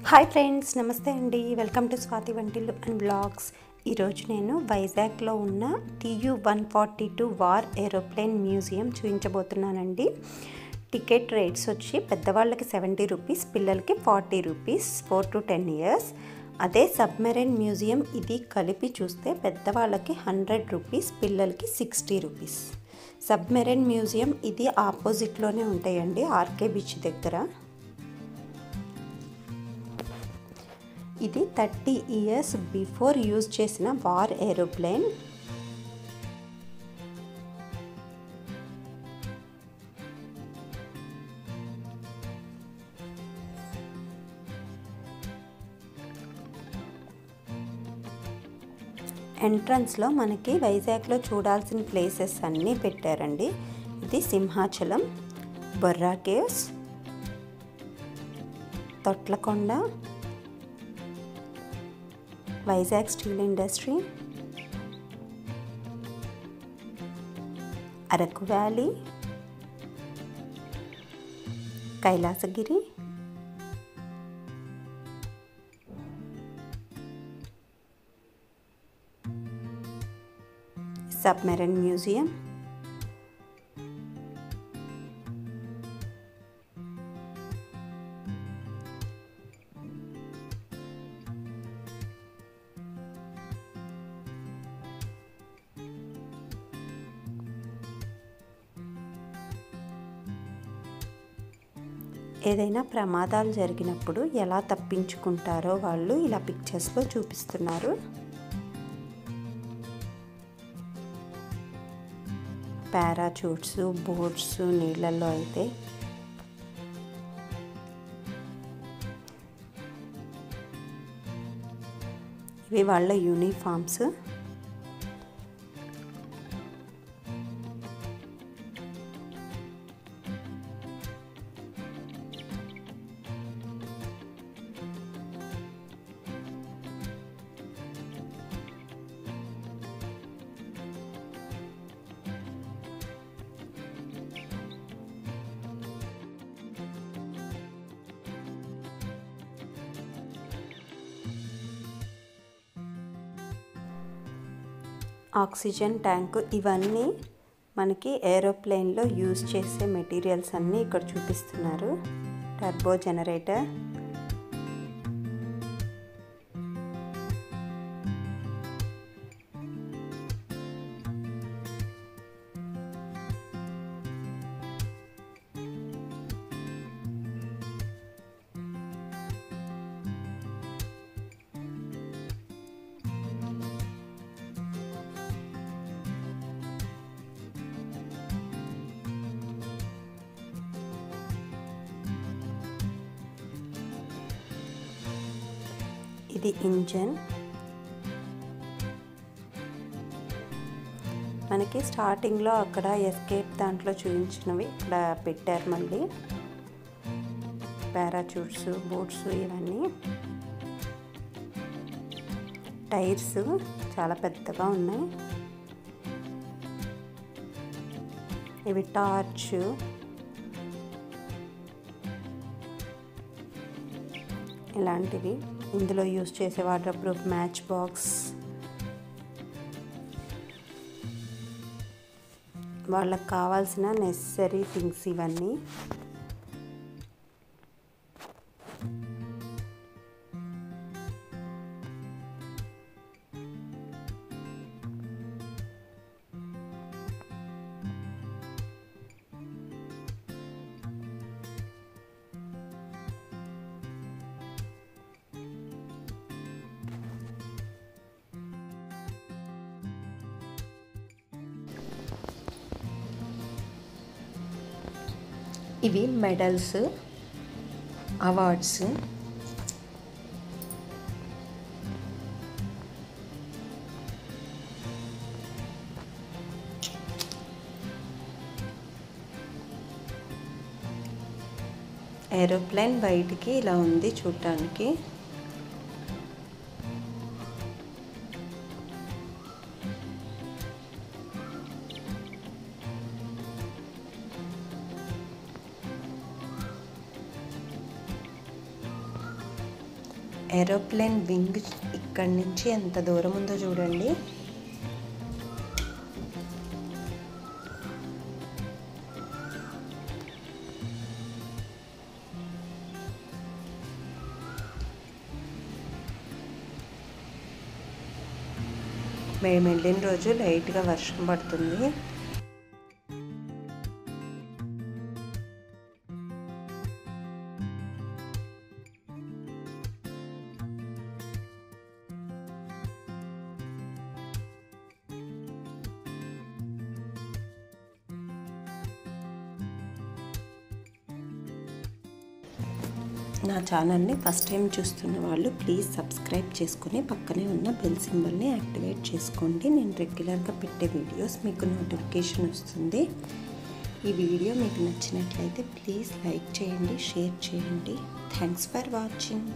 Hi friends, నమస్తే అండి. Welcome to Swathi వంటిల్లు అండ్ బ్లాగ్స్. ఈరోజు నేను వైజాగ్లో ఉన్న TU-142 వార్ ఏరోప్లేన్ మ్యూజియం చూపించబోతున్నానండి. టికెట్ రేట్స్ వచ్చి పెద్దవాళ్ళకి 70 రూపీస్, పిల్లలకి 40 రూపీస్, 4 to 10 years. అదే సబ్మెరైన్ మ్యూజియం ఇది కలిపి చూస్తే పెద్దవాళ్ళకి 100 రూపీస్, పిల్లలకి 60 రూపీస్. సబ్మెరైన్ మ్యూజియం ఇది ఆపోజిట్లోనే ఉంటాయండి, ఆర్కే బీచ్ దగ్గర. ఇది 30 years బిఫోర్ యూజ్ చేసిన వార్ ఏరోప్లేన్. ఎంట్రన్స్లో మనకి వైజాగ్లో చూడాల్సిన ప్లేసెస్ అన్నీ పెట్టారండి. ఇది Simhachalam, Borra caves, Thotlakonda, Vizag steel industry, Araku valley, Kailasagiri, submarine museum, ఏదైనా ప్రమాదాలు జరిగినప్పుడు ఎలా తప్పించుకుంటారో వాళ్ళు ఇలా పిక్చర్స్లో చూపిస్తున్నారు. పారాచూట్స్, బోట్స్ నీళ్ళల్లో అయితే, ఇవి వాళ్ళ యూనిఫామ్స్. ఆక్సిజన్ ట్యాంకు, ఇవన్నీ మనకి ఏరోప్లేన్లో యూజ్ చేసే మెటీరియల్స్ అన్నీ ఇక్కడ చూపిస్తున్నారు. టర్బో జనరేటర్, ఇది ఇంజన్. మనకి స్టార్టింగ్లో అక్కడ ఎస్కేప్ దాంట్లో చూపించినవి ఇక్కడ పెట్టారు. మళ్ళీ పారాచూట్స్, బోట్స్, ఇవన్నీ. టైర్స్ చాలా పెద్దగా ఉన్నాయి. ఇవి టార్చ్, ఇలాంటివి. ఇందులో యూజ్ చేసే వాటర్ ప్రూఫ్ మ్యాచ్ బాక్స్, వాళ్ళకి కావాల్సిన నెసరీ థింగ్స్ ఇవన్నీ. ఇవి మెడల్స్, అవార్డ్స్. ఏరోప్లేన్ బయటికి ఇలా ఉంది చూడటానికి. ఏరోప్లేన్ వింగ్ ఇక్కడి నుంచి ఎంత దూరం ఉందో చూడండి. మేము వెళ్ళిన రోజు లైట్గా వర్షం పడుతుంది. నా ఛానల్ని ఫస్ట్ టైం చూస్తున్న వాళ్ళు ప్లీజ్ సబ్స్క్రైబ్ చేసుకొని పక్కనే ఉన్న బెల్ సింబల్ని యాక్టివేట్ చేసుకోండి. నేను రెగ్యులర్గా పెట్టే వీడియోస్ మీకు నోటిఫికేషన్ వస్తుంది. ఈ వీడియో మీకు నచ్చినట్లయితే ప్లీజ్ లైక్ చేయండి, షేర్ చేయండి. Thanks for watching.